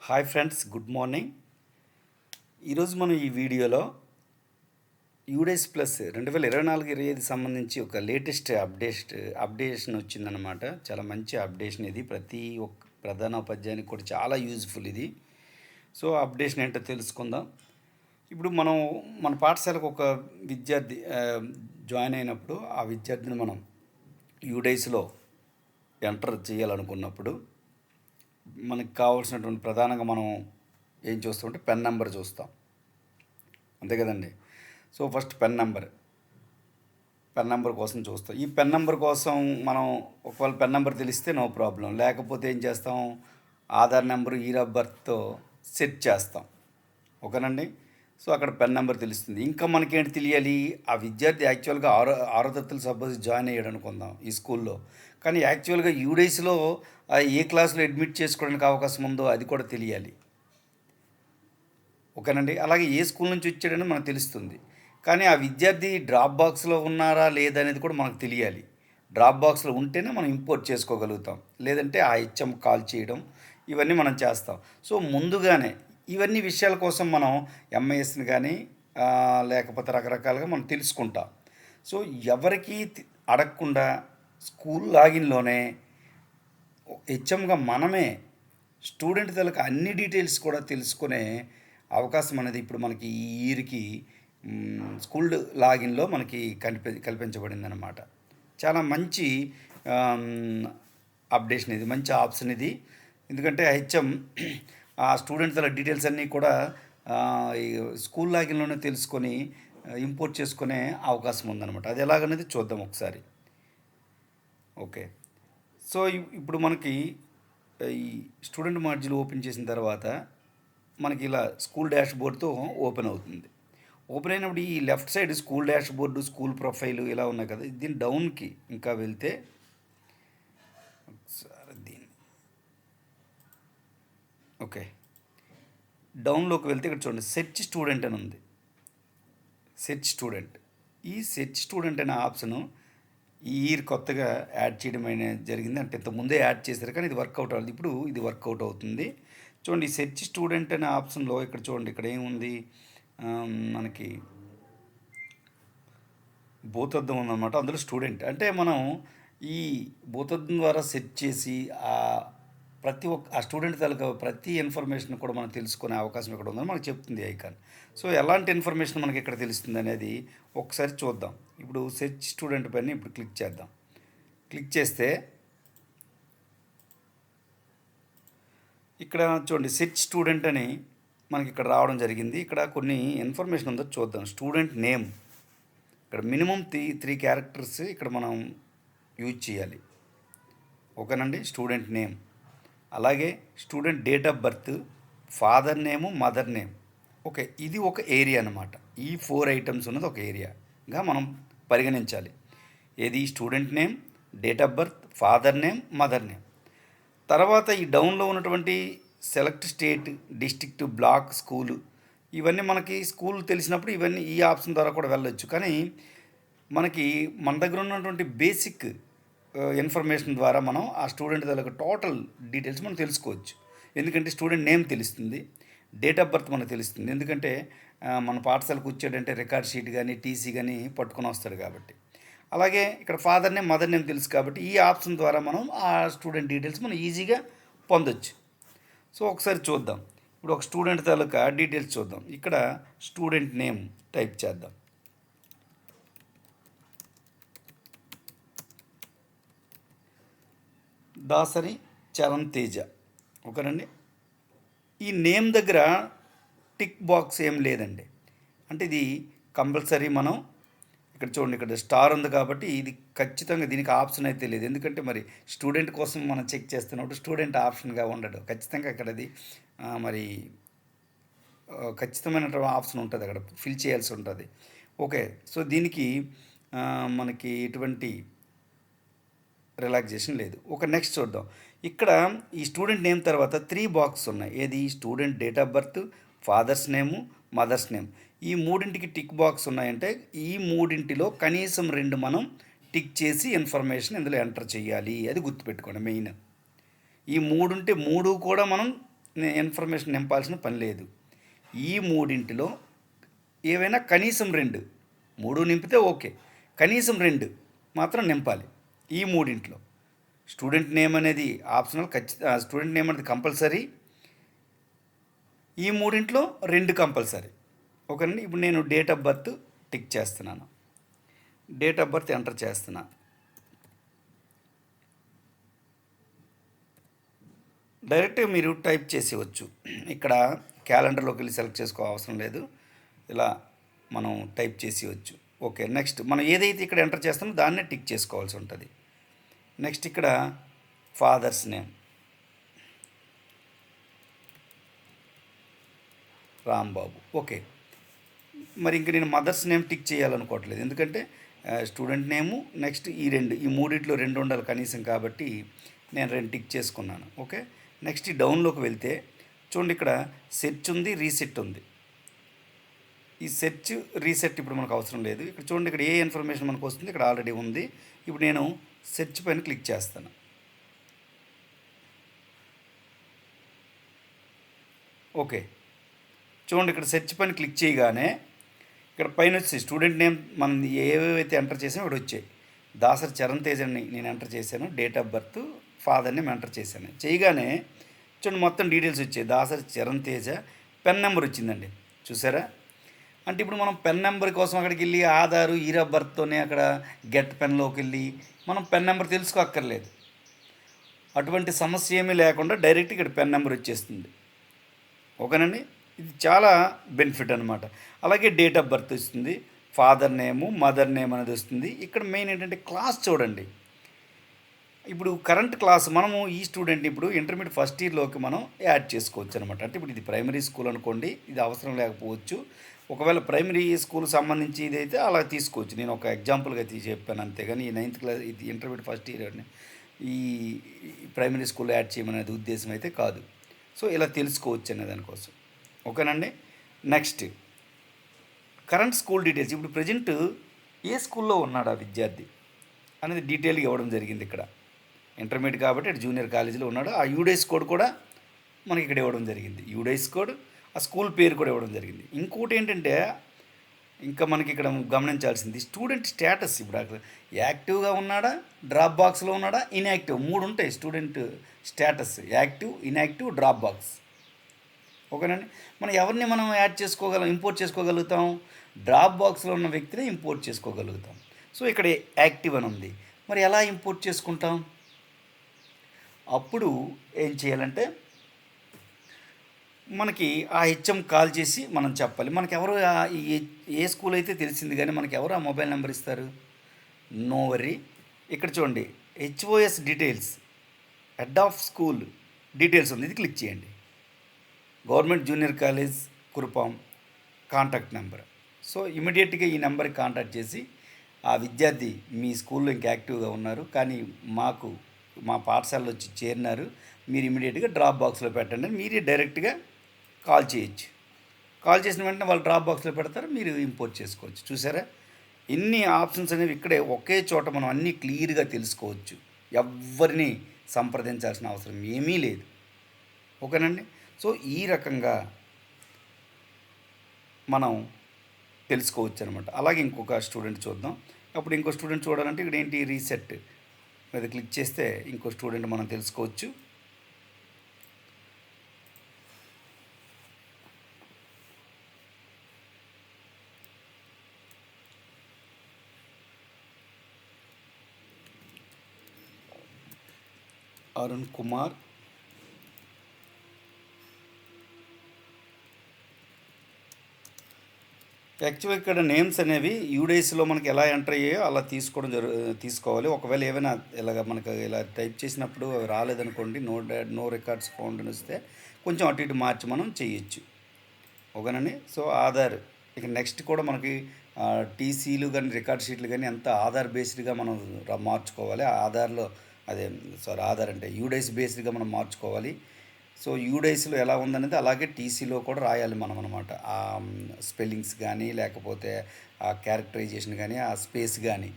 Hi friends, good morning. ఈరోజు మనం ఈ వీడియోలో యూడేస్ ప్లస్ 2024-25 సంబంధించి ఒక లేటెస్ట్ అప్డేషన్ వచ్చిందనమాట. చాలా మంచి అప్డేషన్ ఇది. ప్రతి ఒక్క ప్రధాన ఉపాధ్యాయునికి కూడా చాలా యూజ్ఫుల్ ఇది. సో అప్డేషన్ ఏంటో తెలుసుకుందాం. ఇప్పుడు మనం మన పాఠశాలకు ఒక విద్యార్థి జాయిన్ అయినప్పుడు ఆ విద్యార్థిని మనం యూడేస్లో ఎంటర్ చేయాలనుకున్నప్పుడు మనకి కావాల్సినటువంటి ప్రధానంగా మనం ఏం చూస్తామంటే పెన్ నెంబర్ చూస్తాం, అంతే కదండి. సో ఫస్ట్ పెన్ నెంబర్ కోసం చూస్తాం. ఈ పెన్ నెంబర్ కోసం మనం ఒకవేళ పెన్ నెంబర్ తెలిస్తే నో ప్రాబ్లం, లేకపోతే ఏం చేస్తాం, ఆధార్ నెంబరు ఇయర్ ఆఫ్ బర్త్తో సెట్ చేస్తాం. ఓకేనండి. సో అక్కడ పెన్ నెంబర్ తెలుస్తుంది. ఇంకా మనకేంటి తెలియాలి, ఆ విద్యార్థి యాక్చువల్గా ఆరో తరగతులు సపోజ్ జాయిన్ అయ్యాడు అనుకుందాం ఈ స్కూల్లో, కానీ యాక్చువల్గా యూడేస్లో ఏ క్లాస్లో అడ్మిట్ చేసుకోవడానికి అవకాశం ఉందో అది కూడా తెలియాలి. ఓకేనండి. అలాగే ఏ స్కూల్ నుంచి వచ్చాడని మనకు తెలుస్తుంది, కానీ ఆ విద్యార్థి డ్రాప్ బాక్స్లో ఉన్నారా లేదా అనేది కూడా మనకు తెలియాలి. డ్రాప్ బాక్స్లో ఉంటేనే మనం ఇంపోర్ట్ చేసుకోగలుగుతాం, లేదంటే ఆ హెచ్ఎం కాల్ చేయడం ఇవన్నీ మనం చేస్తాం. సో ముందుగానే ఇవన్నీ విషయాల కోసం మనం ఎంఐఎస్ని కానీ లేకపోతే రకరకాలుగా మనం తెలుసుకుంటాం. సో ఎవరికి అడగకుండా స్కూల్ లాగిన్లోనే హెచ్ఎంగా మనమే స్టూడెంట్ తాలూకు అన్ని డీటెయిల్స్ కూడా తెలుసుకునే అవకాశం అనేది ఇప్పుడు మనకి ఈ ఇయర్కి స్కూల్ లాగిన్లో మనకి కల్పించబడింది అనమాట. చాలా మంచి అప్డేషన్ ఇది, మంచి ఆప్షన్ ఇది. ఎందుకంటే హెచ్ఎం ఆ స్టూడెంట్ తల డీటెయిల్స్ అన్నీ కూడా స్కూల్ లాగిన్లోనే తెలుసుకొని ఇంపోర్ట్ చేసుకునే అవకాశం ఉందన్నమాట. అది ఎలాగనేది చూద్దాం ఒకసారి. ఓకే. సో ఇప్పుడు మనకి ఈ స్టూడెంట్ మాడ్యూల్ ఓపెన్ చేసిన తర్వాత మనకి ఇలా స్కూల్ డాష్ బోర్డ్తో ఓపెన్ అవుతుంది. ఓపెన్ అయినప్పుడు ఈ left side school dash board, school profile ఇలా ఉన్నాయి కదా, దీని డౌన్కి ఇంకా వెళ్తే ఒకసారి దీన్ని ఓకే డౌన్లోకి వెళ్తే ఇక్కడ చూడండి సెర్చ్ స్టూడెంట్ అని ఉంది. సెర్చ్ స్టూడెంట్, ఈ సెర్చ్ స్టూడెంట్ అనే ఆప్షను ఈ ఇయర్ కొత్తగా యాడ్ చేయడం అనేది జరిగింది. అంటే ఇంతకుముందే యాడ్ చేశారు కానీ ఇది వర్కౌట్ అవ్వదు, ఇప్పుడు ఇది వర్కౌట్ అవుతుంది. చూడండి ఈ సెర్చ్ స్టూడెంట్ అనే ఆప్షన్లో ఇక్కడ చూడండి, ఇక్కడ ఏముంది, మనకి భూతద్దం ఉందన్నమాట. అందులో స్టూడెంట్ అంటే మనం ఈ భూతద్దం ద్వారా సెర్చ్ చేసి ప్రతి ఒక్క ఆ స్టూడెంట్ తాలూకా ప్రతి ఇన్ఫర్మేషన్ కూడా మనం తెలుసుకునే అవకాశం ఇక్కడ ఉందని మనకు చెప్తుంది ఐకాన్. సో ఎలాంటి ఇన్ఫర్మేషన్ మనకి ఇక్కడ తెలుస్తుంది అనేది ఒకసారి చూద్దాం. ఇప్పుడు సెర్చ్ స్టూడెంట్ పైన ఇప్పుడు క్లిక్ చేద్దాం. క్లిక్ చేస్తే ఇక్కడ చూడండి సెర్చ్ స్టూడెంట్ అని మనకి ఇక్కడ రావడం జరిగింది. ఇక్కడ కొన్ని ఇన్ఫర్మేషన్ ఉందో చూద్దాం. స్టూడెంట్ నేమ్, ఇక్కడ మినిమం త్రీ క్యారెక్టర్స్ ఇక్కడ మనం యూజ్ చేయాలి. ఓకేనండి. స్టూడెంట్ నేమ్, అలాగే student date of birth, father name, mother name. Okay, ఇది ఒక ఏరియా అన్నమాట. ఈ 4 ఐటమ్స్ ఉన్నది ఒక ఏరియాగా మనం పరిగణించాలి. ఏది, student name, date of birth, father name, mother name. తర్వాత ఈ డౌన్లో ఉన్నటువంటి select state, district, block, school, ఇవన్నీ మనకి స్కూల్ తెలిసినప్పుడు ఇవన్నీ ఈ ఆప్షన్ ద్వారా కూడా వెళ్ళొచ్చు. కానీ మనకి మన దగ్గర ఉన్నటువంటి బేసిక్ ఇన్ఫర్మేషన్ ద్వారా మనం ఆ స్టూడెంట్ దగ్గర టోటల్ డీటెయిల్స్ మనం తెలుసుకోవచ్చు. ఎందుకంటే స్టూడెంట్ నేమ్ తెలుస్తుంది, డేట్ ఆఫ్ బర్త్ మనకు తెలుస్తుంది. ఎందుకంటే మన పాఠశాలకు వచ్చాడంటే రికార్డ్ షీట్ కానీ టీసీ కానీ పట్టుకొని వస్తాడు కాబట్టి. అలాగే ఇక్కడ ఫాదర్ నేమ్, మదర్ నేమ్ తెలుసు కాబట్టి ఈ ఆప్షన్ ద్వారా మనం ఆ స్టూడెంట్ డీటెయిల్స్ మనం ఈజీగా పొందొచ్చు. సో ఒకసారి చూద్దాం. ఇప్పుడు ఒక స్టూడెంట్ తాలూకా డీటెయిల్స్ చూద్దాం. ఇక్కడ స్టూడెంట్ నేమ్ టైప్ చేద్దాం. దాసరి చరణ్ తేజ. ఓకేనండి. ఈ నేమ్ దగ్గర టిక్ బాక్స్ ఏం లేదండి. అంటే ఇది కంపల్సరీ మనం ఇక్కడ చూడండి, ఇక్కడ స్టార్ ఉంది కాబట్టి ఇది ఖచ్చితంగా దీనికి ఆప్షన్ అయితే లేదు. ఎందుకంటే మరి స్టూడెంట్ కోసం మనం చెక్ చేస్తున్నప్పుడు స్టూడెంట్ ఆప్షన్గా ఉండడు, ఖచ్చితంగా అక్కడ అది మరి ఖచ్చితమైనటువంటి ఆప్షన్ ఉంటుంది, అక్కడ ఫిల్ చేయాల్సి ఉంటుంది. ఓకే. సో దీనికి మనకి ఎటువంటి రిలాక్సేషన్ లేదు. ఒక నెక్స్ట్ చూద్దాం. ఇక్కడ ఈ స్టూడెంట్ నేమ్ తర్వాత 3 బాక్స్ ఉన్నాయి. ఏది, student date of birth, fathers name, mother's name. ఈ మూడింటికి టిక్ బాక్స్ ఉన్నాయంటే ఈ మూడింటిలో కనీసం 2 మనం టిక్ చేసి ఇన్ఫర్మేషన్ ఇందులో ఎంటర్ చేయాలి. అది గుర్తుపెట్టుకోండి మెయిన్. ఈ 3 ఉంటే 3 కూడా మనం ఇన్ఫర్మేషన్ నింపాల్సిన పని లేదు. ఈ మూడింటిలో ఏవైనా కనీసం 2, 3 నింపితే ఓకే, కనీసం 2 మాత్రం నింపాలి. ఈ మూడింట్లో స్టూడెంట్ నేమ్ అనేది ఆప్షనల్, స్టూడెంట్ నేమ్ అనేది కంపల్సరీ. ఈ మూడింట్లో 2 కంపల్సరీ. ఓకేనండి. ఇప్పుడు నేను డేట్ ఆఫ్ బర్త్ టిక్ చేస్తున్నాను. డేట్ ఆఫ్ బర్త్ ఎంటర్ చేస్తున్నా. డైరెక్ట్గా మీరు టైప్ చేసేవచ్చు. ఇక్కడ క్యాలెండర్లోకి వెళ్ళి సెలెక్ట్ చేసుకో అవసరం లేదు, ఇలా మనం టైప్ చేసేవచ్చు. ఓకే, నెక్స్ట్ మనం ఏదైతే ఇక్కడ ఎంటర్ చేస్తామో దాన్నే టిక్ చేసుకోవాల్సి ఉంటుంది. నెక్స్ట్ ఇక్కడ ఫాదర్స్ నేమ్ రాంబాబు. ఓకే, మరి ఇంక నేను మదర్స్ నేమ్ టిక్ చేయాలనుకోవట్లేదు, ఎందుకంటే స్టూడెంట్ నేము నెక్స్ట్ ఈ మూడిట్లో 2 ఉండాలి కనీసం, కాబట్టి నేను 2 టిక్ చేసుకున్నాను. ఓకే, నెక్స్ట్ ఈ డౌన్లోకి వెళ్తే చూడండి, ఇక్కడ సెర్చ్ ఉంది, రీసెట్ ఉంది. ఈ సెర్చ్ రీసెట్ ఇప్పుడు మనకు అవసరం లేదు. ఇక్కడ చూడండి, ఇక్కడ ఏ ఇన్ఫర్మేషన్ మనకు వస్తుంది, ఇక్కడ ఆల్రెడీ ఉంది. ఇప్పుడు నేను సెర్చ్ పైన క్లిక్ చేస్తాను. ఓకే, చూడండి, ఇక్కడ సెర్చ్ పైన క్లిక్ చేయగానే ఇక్కడ పైన వచ్చి స్టూడెంట్ నేమ్ మనం ఏవేవైతే ఎంటర్ చేసామో ఇక్కడ వచ్చాయి. దాసరి చరణ్ తేజ్ అని నేను ఎంటర్ చేశాను. Date of birth, father name enter చేశాను. చేయగానే చూడండి మొత్తం డీటెయిల్స్ వచ్చాయి. దాసరి చరణ్ తేజ, పెన్ నెంబర్ వచ్చిందండి, చూసారా? అంటే ఇప్పుడు మనం పెన్ నెంబర్ కోసం అక్కడికి వెళ్ళి ఆధారు, ఇయర్ ఆఫ్ బర్త్తోనే అక్కడ గెట్ పెన్లోకి వెళ్ళి మనం పెన్ నెంబర్ తెలుసుకోక్కర్లేదు. అటువంటి సమస్య ఏమీ లేకుండా డైరెక్ట్ ఇక్కడ పెన్ నెంబర్ వచ్చేస్తుంది. ఓకేనండి, ఇది చాలా బెనిఫిట్ అనమాట. అలాగే డేట్ ఆఫ్ బర్త్ వస్తుంది, ఫాదర్ నేము, మదర్ నేమ్ అనేది వస్తుంది. ఇక్కడ మెయిన్ ఏంటంటే క్లాస్ చూడండి. ఇప్పుడు కరెంట్ క్లాస్ మనము ఈ స్టూడెంట్ ఇప్పుడు ఇంటర్మీడియట్ ఫస్ట్ ఇయర్లోకి మనం యాడ్ చేసుకోవచ్చు అనమాట. అంటే ఇప్పుడు ఇది ప్రైమరీ స్కూల్ అనుకోండి, ఇది అవసరం లేకపోవచ్చు. ఒకవేళ ప్రైమరీ స్కూల్ సంబంధించి ఇదైతే అలా తీసుకోవచ్చు. నేను ఒక ఎగ్జాంపుల్గా చెప్పాను అంతేగాని ఈ 9th క్లాస్ ఇది ఇంటర్మీడియట్ ఫస్ట్ ఇయర్ ఈ ప్రైమరీ స్కూల్ యాడ్ చేయమనేది ఉద్దేశం అయితే కాదు. సో ఇలా తెలుసుకోవచ్చు అనే దానికోసం. ఓకేనండి. Next current school details. ఇప్పుడు ప్రజెంట్ ఏ స్కూల్లో ఉన్నాడు ఆ విద్యార్థి అనేది డీటెయిల్గా ఇవ్వడం జరిగింది. ఇక్కడ ఇంటర్మీడియట్ కాబట్టి ఇటు జూనియర్ కాలేజీలో ఉన్నాడు. ఆ యూడైస్ కోడ్ కూడా మనకి ఇక్కడ ఇవ్వడం జరిగింది. యూడైస్ కోడ్, ఆ స్కూల్ పేరు కూడా ఇవ్వడం జరిగింది. ఇంకోటి ఏంటంటే ఇంకా మనకి ఇక్కడ గమనించాల్సింది స్టూడెంట్ స్టేటస్. ఇప్పుడు అక్కడ యాక్టివ్గా ఉన్నాడా, డ్రాప్ బాక్స్లో ఉన్నాడా, ఇన్యాక్టివ్, 3 ఉంటాయి student status: active, inactive, drop box. ఓకేనండి. మనం ఎవరిని మనం ఇంపోర్ట్ చేసుకోగలుగుతాం? డ్రాప్ బాక్స్లో ఉన్న వ్యక్తిని ఇంపోర్ట్ చేసుకోగలుగుతాం. సో ఇక్కడ యాక్టివ్ అని ఉంది. మరి ఎలా ఇంపోర్ట్ చేసుకుంటాం? అప్పుడు ఏం చేయాలంటే మనకి ఆ హెచ్ఎం కాల్ చేసి మనం చెప్పాలి. మనకి ఎవరు ఏ స్కూల్ అయితే తెలిసింది, కానీ మనకి ఎవరు ఆ మొబైల్ నెంబర్ ఇస్తారు? No worry. ఇక్కడ చూడండి, HOS details, head of school details ఉంది, ఇది క్లిక్ చేయండి. Government junior college Kurupam, contact number. So ఇమీడియట్గా ఈ నెంబర్కి కాంటాక్ట్ చేసి ఆ విద్యార్థి మీ స్కూల్లో ఇంకా యాక్టివ్గా ఉన్నారు, కానీ మా పాఠశాలలో వచ్చి చేరినారు, మీరు ఇమీడియట్గా డ్రాప్ బాక్స్లో పెట్టండి అని మీరే డైరెక్ట్గా కాల్ చేయొచ్చు. కాల్ చేసిన వెంటనే వాళ్ళు డ్రాప్ బాక్స్లో పెడతారు, మీరు ఇంపోర్ట్ చేసుకోవచ్చు. చూసారా, ఇన్ని ఆప్షన్స్ అనేవి ఇక్కడే ఒకే చోట మనం అన్నీ క్లియర్గా తెలుసుకోవచ్చు. ఎవరిని సంప్రదించాల్సిన అవసరం ఏమీ లేదు. ఓకేనండి. సో ఈ రకంగా మనం తెలుసుకోవచ్చు అనమాట. అలాగే ఇంకొక స్టూడెంట్ చూద్దాం. అప్పుడు ఇంకో స్టూడెంట్ చూడాలంటే ఇక్కడ ఏంటి, రీసెట్ మీద క్లిక్ చేస్తే ఇంకో స్టూడెంట్ మనం తెలుసుకోవచ్చు. అరుణ్ కుమార్, యాక్చువల్గా ఇక్కడ నేమ్స్ అనేవి యూడేస్లో మనకి ఎలా ఎంటర్ అయ్యాయో అలా తీసుకోవాలి. ఒకవేళ ఏమైనా ఇలాగ మనకు ఇలా టైప్ చేసినప్పుడు అవి రాలేదనుకోండి, నో రికార్డ్స్ ఫౌండ్ అని వస్తే కొంచెం అటు ఇటు మార్చి మనం చేయొచ్చు. ఓకేనండి. సో ఆధార్, ఇక నెక్స్ట్ కూడా మనకి టీసీలు కానీ రికార్డ్ షీట్లు కానీ అంతా ఆధార్ బేస్డ్గా మనం మార్చుకోవాలి. ఆధార్ అంటే యూడైస్ బేస్డ్గా మనం మార్చుకోవాలి. సో యూడైస్లో ఎలా ఉందనేది అలాగే టీసీలో కూడా రాయాలి మనం అనమాట. ఆ స్పెల్లింగ్స్ కానీ లేకపోతే ఆ క్యారెక్టరైజేషన్ కానీ ఆ స్పేస్ కానీ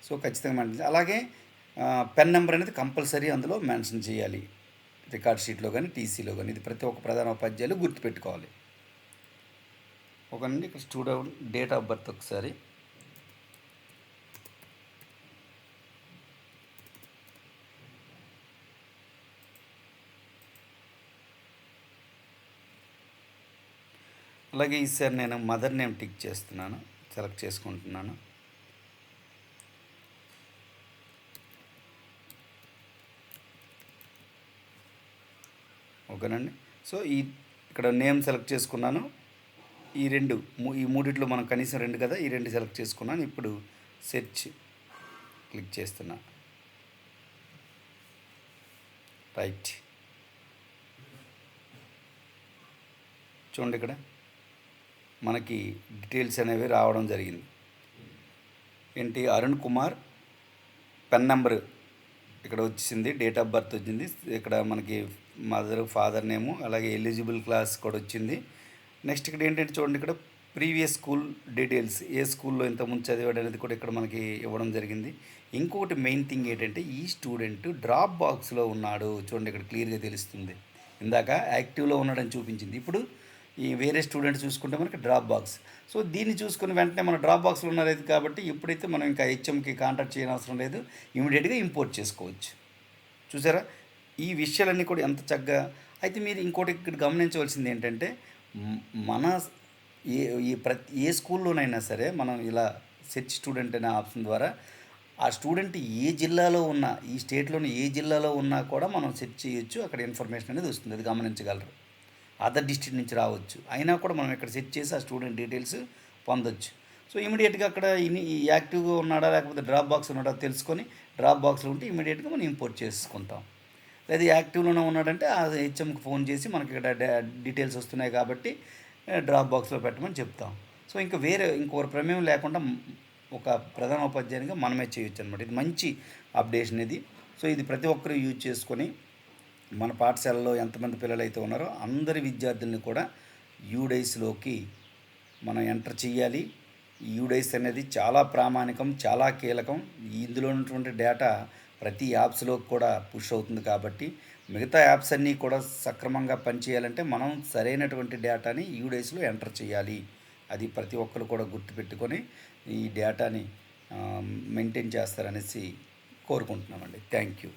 సో ఖచ్చితంగా మెన్షన్. అలాగే పెన్ నెంబర్ అనేది కంపల్సరీ అందులో మెన్షన్ చేయాలి. రికార్డ్ షీట్లో కానీ టీసీలో కానీ ఇది ప్రతి ఒక్క ప్రధాన ఉపాధ్యాయులు గుర్తుపెట్టుకోవాలి. ఒకనండి ఇక్కడ స్టూడెంట్ డేట్ ఆఫ్ బర్త్ ఒకసారి అలాగే ఈసారి నేను మదర్ నేమ్ టిక్ చేస్తున్నాను, సెలెక్ట్ చేసుకుంటున్నాను. ఓకేనండి. సో ఇక్కడ నేమ్ సెలెక్ట్ చేసుకున్నాను. ఈ మూడిట్లో మనం కనీసం 2 కదా, ఈ 2 సెలెక్ట్ చేసుకున్నాను. ఇప్పుడు సెర్చ్ క్లిక్ చేస్తున్నా. రైట్, చూడండి ఇక్కడ మనకి డీటెయిల్స్ అనేవి రావడం జరిగింది. ఏంటి, అరుణ్ కుమార్, పెన్ నెంబర్ ఇక్కడ వచ్చింది, డేట్ ఆఫ్ బర్త్ వచ్చింది, ఇక్కడ మనకి మదర్ ఫాదర్ నేము, అలాగే ఎలిజిబుల్ క్లాస్ కూడా వచ్చింది. నెక్స్ట్ ఇక్కడ ఏంటంటే చూడండి, ఇక్కడ ప్రీవియస్ స్కూల్ డీటెయిల్స్, ఏ స్కూల్లో ఇంతకుముందు చదివాడు అనేది కూడా ఇక్కడ మనకి ఇవ్వడం జరిగింది. ఇంకొకటి మెయిన్ థింగ్ ఏంటంటే ఈ స్టూడెంట్ డ్రాప్ బాక్స్లో ఉన్నాడు, చూడండి ఇక్కడ క్లియర్గా తెలుస్తుంది. ఇందాక యాక్టివ్లో ఉన్నాడని చూపించింది, ఇప్పుడు ఈ వేరే స్టూడెంట్ చూసుకుంటే మనకి డ్రాప్ బాక్స్. సో దీన్ని చూసుకుని వెంటనే మన డ్రాప్ బాక్స్లో ఉన్నది కాబట్టి ఎప్పుడైతే మనం ఇంకా హెచ్ఎంకి కాంటాక్ట్ చేయని అవసరం లేదు, ఇమీడియట్గా ఇంపోర్ట్ చేసుకోవచ్చు. చూసారా ఈ విషయాలన్నీ కూడా ఎంత చక్కగా. అయితే మీరు ఇంకోటి ఇక్కడ గమనించవలసింది ఏంటంటే మన ఏ స్కూల్లోనైనా సరే మనం ఇలా సెర్చ్ స్టూడెంట్ అనే ఆప్షన్ ద్వారా ఆ స్టూడెంట్ ఏ జిల్లాలో ఉన్నా, ఈ స్టేట్లోని ఏ జిల్లాలో ఉన్నా కూడా మనం సెర్చ్ చేయొచ్చు, అక్కడ ఇన్ఫర్మేషన్ అనేది వస్తుంది, అది గమనించగలరు. అదర్ డిస్ట్రిక్ట్ నుంచి రావచ్చు, అయినా కూడా మనం ఇక్కడ సెర్చ్ చేసి ఆ స్టూడెంట్ డీటెయిల్స్ పొందొచ్చు. సో ఇమీడియట్గా అక్కడ యాక్టివ్గా ఉన్నాడా లేకపోతే డ్రాప్ బాక్స్ ఉన్నాడా తెలుసుకొని డ్రాప్ బాక్స్లో ఉంటే ఇమీడియట్గా మనం ఇంపోర్ట్ చేసుకుంటాం. లేదా యాక్టివ్లోనే ఉన్నాడంటే ఆ హెచ్ఎంకి ఫోన్ చేసి మనకి ఇక్కడ డీటెయిల్స్ వస్తున్నాయి కాబట్టి డ్రాప్ బాక్స్లో పెట్టమని చెప్తాం. సో ఇంకా ఇంకొకరి ప్రమేయం లేకుండా ఒక ప్రధాన ఉపాధ్యాయునిగా మనమే చేయొచ్చు అనమాట. ఇది మంచి అప్డేషన్ ఇది. సో ఇది ప్రతి ఒక్కరూ యూజ్ చేసుకొని మన పాఠశాలలో ఎంతమంది పిల్లలు అయితే ఉన్నారో అందరి విద్యార్థుల్ని కూడా యూడైస్లోకి మనం ఎంటర్ చేయాలి. యూడైస్ అనేది చాలా ప్రామాణికం, చాలా కీలకం. ఇందులో ఉన్నటువంటి డేటా ప్రతి యాప్స్లో కూడా పుష్ అవుతుంది కాబట్టి మిగతా యాప్స్ అన్నీ కూడా సక్రమంగా పనిచేయాలంటే మనం సరైనటువంటి డేటాని యూడైస్లో ఎంటర్ చేయాలి. అది ప్రతి ఒక్కరు కూడా గుర్తుపెట్టుకొని ఈ డేటాని మెయింటైన్ చేస్తారనేసి కోరుకుంటున్నామండి. Thank you.